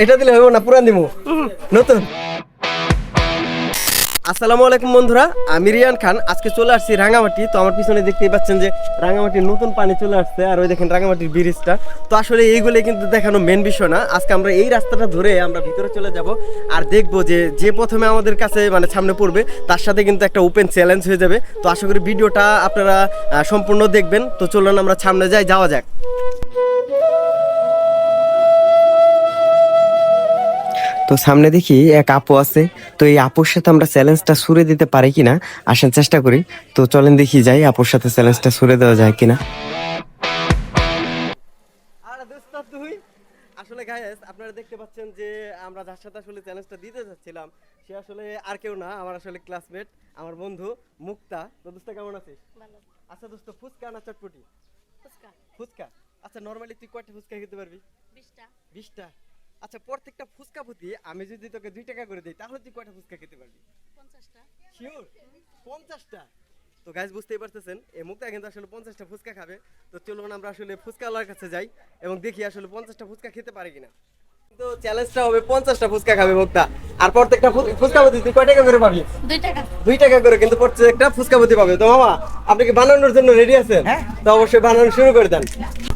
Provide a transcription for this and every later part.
এটা দিলে হবে না, পুরান দিমু নতুন। আসসালামু আলাইকুম বন্ধুরা, আমি রিয়ান খান। আজকে চলে আসছি রাঙামাটি। তো আমার পিছনে দেখতেই পাচ্ছেন যে রাঙামাটির নতুন পানি চলে আসছে, আর ওই দেখেন রাঙামাটির ব্রিজটা। তো আসলে এইগুলো কিন্তু দেখানো মেন বিষয় না। আজকে আমরা এই রাস্তাটা ধরে আমরা ভিতরে চলে যাব আর দেখবো যে যে প্রথমে আমাদের কাছে মানে সামনে পড়বে তার সাথে কিন্তু একটা ওপেন চ্যালেঞ্জ হয়ে যাবে। তো আশা করি ভিডিওটা আপনারা সম্পূর্ণ দেখবেন। তো চলুন আমরা সামনে যাওয়া যাক। তো সামনে দেখি এক আপু আছে। তো এই আপুর সাথে আমরা চ্যালেঞ্জটা ছুড়ে দিতে পারি কিনা, আসেন চেষ্টা করি। তো চলেন দেখি যাই আপুর সাথে চ্যালেঞ্জটা ছুড়ে দেওয়া যায় কিনা। আসলে গাইস আপনারা দেখতে পাচ্ছেন যে আমরা যার সাথে আসলে চ্যালেঞ্জটা দিতে যাচ্ছিলাম সে আসলে আর কেউ না, আমার আসলে ক্লাসমেট, আমার বন্ধু মুক্তা। তো দোস্ত কেমন আছিস? ভালো। আচ্ছা দোস্ত, ফুচকা না চটপটি? ফুচকা ফুচকা। আচ্ছা নরমালি তুই কয়টা ফুচকা খেতে পারবি? 20টা। 20টা। আচ্ছা প্রত্যেকটা ফুচকা প্রতি আমি যদি তোকে 2 টাকা করে দিই তাহলে তুই কয়টা ফুচকা খেতে পারবি? 50টা। শিওর 50টা? তো গাইস বুঝতেই পারতেছেন এই মুক্তা কিন্তু আসলে 50টা ফুচকা খাবে। তো চলুন আমরা আসলে ফুচকাওয়ালার কাছে যাই এবং দেখি আসলে 50টা ফুচকা খেতে পারে কিনা। তো চ্যালেঞ্জটা হবে 50টা ফুচকা খাবে মুক্তা, আর প্রত্যেকটা ফুচকা প্রতি তুই কয় টাকা করে পাবি? 2 টাকা। 2 টাকা করে কিন্তু প্রত্যেকটা ফুচকা প্রতি পাবে। তো মামা আপনি কি বানানোর জন্য রেডি আছেন? হ্যাঁ। তো অবশ্যই বানানো শুরু করে দেন।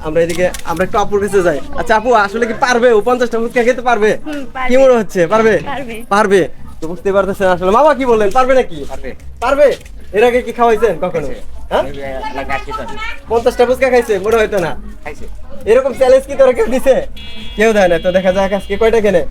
আমরা এদিকে আমরা একটু আপুর কাছে যাই। আচ্ছা আপু আসলে কি পারবে ও 50টা ফুচকা খেতে পারবে? পারবে। কি মনে হচ্ছে পারবে? পারবে। পারবে। তো বুঝতে পারতেছেন আসলে মামা কি বললেন, পারবে নাকি? পারবে। পারবে। এর আগে কি খাওয়াইছেন কখনো? হ্যাঁ 50টা ফুচকা খাইছে মনে হয়তো না। খাইছে। এরকম চ্যালেঞ্জ কি তোরা কেউ দিছে? কেউ দেয় না। তো দেখা যাক আজকে কয়টা কেনে।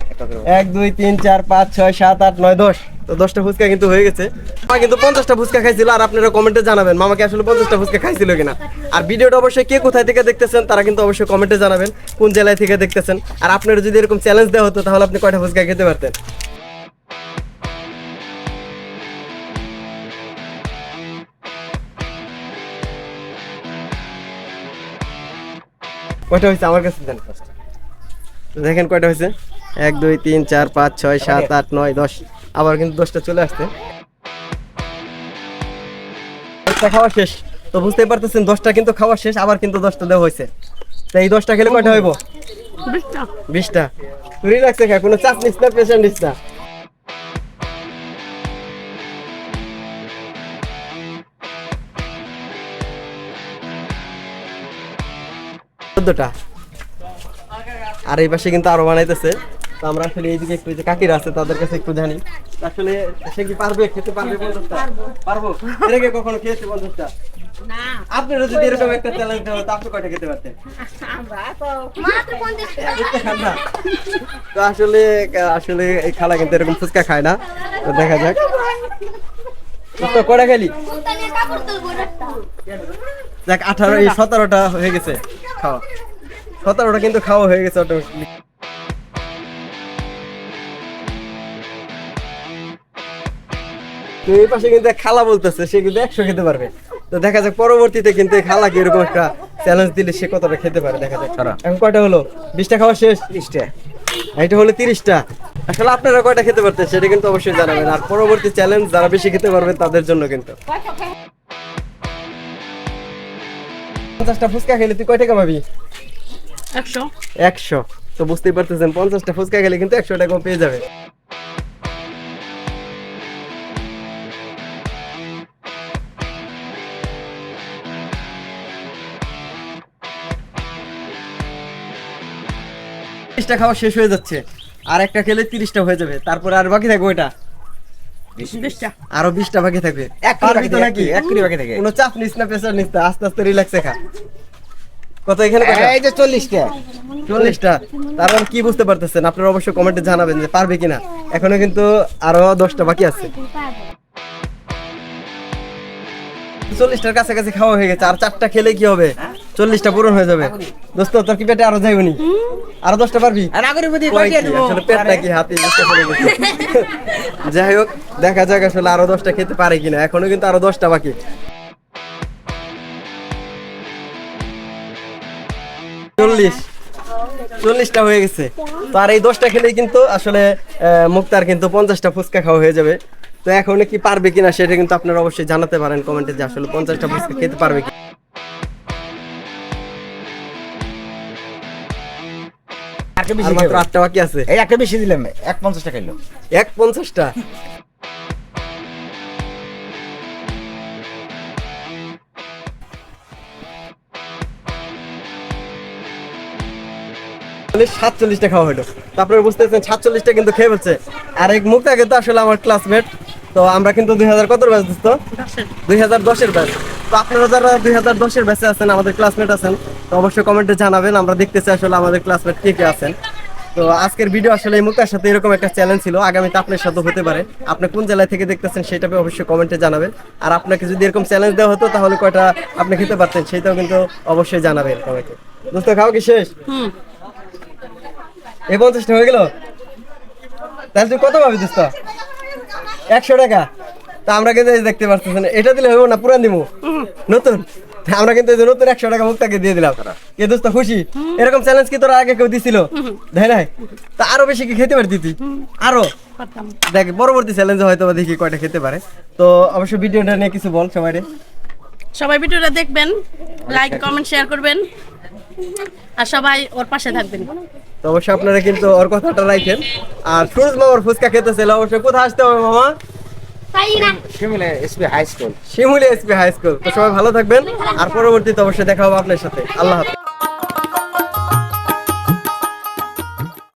1 2 3 4 5 6 7 8 9 10। তো 10টা ফুচকা কিন্তু হয়ে গেছে। মামা কিন্তু 50টা ফুচকা খাইছিল। আর আপনারা কমেন্টে জানাবেন মামাকে আসলে 50টা ফুচকা খাইছিল কিনা। আর ভিডিওটা অবশ্যই কে কোথায় থেকে দেখতেছেন তারা কিন্তু অবশ্যই কমেন্টে জানাবেন কোন জেলায় থেকে দেখতেছেন। আর আপনারা যদি এরকম চ্যালেঞ্জ দেওয়া হতো তাহলে আপনি কয়টা ফুচকা খেতে পারতেন? কয়টা হয়েছে আমার কাছে দেন। তো দেখেন কয়টা হয়েছে, 1 2 3 4 5 6 7 8 9 10। আবার কিন্তু 10টা চলে আসছে। 10টা খাওয়া শেষ। তো বুঝতেই পারতেছেন 10টা কিন্তু খাওয়া শেষ, আবার কিন্তু 10টা দেওয়া হয়েছে। তো এই 10টা খেলে কয়টা হইব? 20টা। 20টা। তুই রিল্যাক্সে খা, কোনো চাপ নিস না, প্রেশার নিস না। চোদ্দটা। আর এই পাশে কিন্তু আরো বানাইতেছে। তো আমরা আসলে এইদিকে একটু যে কাকিরা আছে তাদের কাছে একটু জানি আসলে সে কি পারবে, খেতে পারবে 50টা? পারবো। এর আগে কখনো খেয়েছে 50টা? না। আপনারা যদি এরকম একটা চ্যালেঞ্জ দেওয়া হতো আপনি কয়টা খেতে পারতেন? আমরা তো মাত্র 50টা। ফুচকা খান না? তো আসলে আসলে এই খালা কিন্তু এরকম ফুচকা খায় না। তো দেখা যাক। তো কয়টা খেলি? দেখ 18 এই 17টা হয়ে গেছে খাওয়া। 17টা কিন্তু খাওয়া হয়ে গেছে অটোমেটিকলি। তো এই পাশে কিন্তু এক খালা বলতেছে সে কিন্তু 100 খেতে পারবে। তো দেখা যাক পরবর্তীতে কিন্তু এই খালা কি এরকম একটা চ্যালেঞ্জ দিলে সে কতটা খেতে পারে। দেখা যাক। এখন কয়টা হলো? 20টা খাওয়া শেষ। 30টা। এটা হলো 30টা। আসলে আপনারা কয়টা খেতে পারতেন সেটা কিন্তু অবশ্যই জানাবেন। আর পরবর্তী চ্যালেঞ্জ যারা বেশি খেতে পারবে তাদের জন্য কিন্তু 50টা ফুচকা খেলে তুই কয় টাকা পাবি? 100। 100। তো বুঝতেই পারতেছেন 50টা ফুচকা খেলে কিন্তু 100 টাকা পেয়ে যাবে। টা খাওয়া শেষ হয়ে যাচ্ছে, আর একটা খেলে 30টা হয়ে যাবে। তারপরে আর বাকি থাকবে ওইটা 20টা। আরো 20টা বাকি থাকবে। পারবি তো নাকি? এক কোটি বাকি থাকে। কোনো চাপ নিস না, প্রেসার নিস না, আস্তে আস্তে রিল্যাক্সে খা। কত এখানে কত? এই যে 40টা। 40টা। তারপর কি বুঝতে পারতেছেন আপনারা অবশ্যই কমেন্টে জানাবেন যে পারবে কিনা। এখনো কিন্তু আরো 10টা বাকি আছে। 40টার কাছাকাছি খাওয়া হয়ে গেছে। আর 4টা খেলে কি হবে? 40টা পূরণ হয়ে যাবে। দোস্ত তোর কি পেটে আরো যাইবনি? আরো 10টা পারবি? আর আগরবাতি কয় কয়টা কি? দেব? আসলে পেটটা কি হাতে বুঝতে পেরে গেছি। যাই হোক দেখা যাক আসলে আরো 10টা খেতে পারে কিনা। এখনো কিন্তু আরো 10টা বাকি। 40টা হয়ে গেছে। তো আর এই 10টা খেলেই কিন্তু আসলে মুক্তার কিন্তু 50টা ফুচকা খাওয়া হয়ে যাবে। তো এখন কি পারবে কিনা সেটা কিন্তু আপনারা অবশ্যই জানাতে পারেন কমেন্টে যে আসলে 50টা ফুচকা খেতে পারবে কি। একটা বেশি আর মাত্র খাবে। 8টা বাকি আছে। এই একটা বেশি দিলাম 1.50 টাকা কিলো। 1.50টা। তাহলে 47টা খাওয়া হলো। তো আপনারা বুঝতেছেন 47টা কিন্তু খেয়ে ফেলছে। আর এক মুক্তা কিন্তু আসলে আমার ক্লাসমেট। তো আমরা কিন্তু 2000 কত ব্যাচ দিত? 2010-এর ব্যাচ। তো আপনারা যারা 2010-এর ব্যাচে আছেন, আমাদের ক্লাসমেট আছেন, তো অবশ্যই কমেন্টে জানাবেন। আমরা দেখতেছি আসলে আমাদের ক্লাসমেট কে কে আছেন। তো আজকের ভিডিও আসলে এই মুক্তার সাথে এরকম একটা চ্যালেঞ্জ ছিল, আগামীতে আপনার সাথে হতে পারে। আপনি কোন জেলা থেকে দেখতেছেন সেটা অবশ্যই কমেন্টে জানাবেন। আর আপনাকে যদি এরকম চ্যালেঞ্জ দেওয়া হতো তাহলে কয়টা আপনি খেতে পারতেন সেটাও কিন্তু অবশ্যই জানাবেন কমেন্টে। দোস্ত খাওয়া কি শেষ? এই 50টা হয়ে গেল? তাহলে তুই কত পাবি দোস্ত? 100 টাকা। তা আমরা কিন্তু এই যে দেখতে পারতেছেন, এটা দিলে হইব না, পুরান দিব নতুন। তা আমরা কিন্তু এই যে নতুন 100 টাকা মুক্তাকে দিয়ে দিলাম। কে দোস্ত খুশি? এরকম চ্যালেঞ্জ কি তোরা আগে কেউ দিছিল? তাই না? তা আরো বেশি কি খেতে পারতি তুই? আরো দেখ পরবর্তী চ্যালেঞ্জে হয়তো বা দেখি কয়টা খেতে পারে। তো অবশ্যই ভিডিওটা নিয়ে কিছু বল সবাই রে। সবাই ভিডিওটা দেখবেন, লাইক কমেন্ট শেয়ার করবেন আর সবাই ওর পাশে থাকবেন। তো অবশ্যই আপনারা কিন্তু ওর কথাটা রাখেন। আর সুরজ মামার ফুচকা খেতে চাইলে অবশ্যই কোথায় আসতে হবে মামা? শিমুলে SP high school. Shimulia SP high school. তো সবাই ভালো থাকবেন, আর পরবর্তীতে অবশ্যই দেখা হবে আপনার সাথে। আল্লাহ হাফেজ।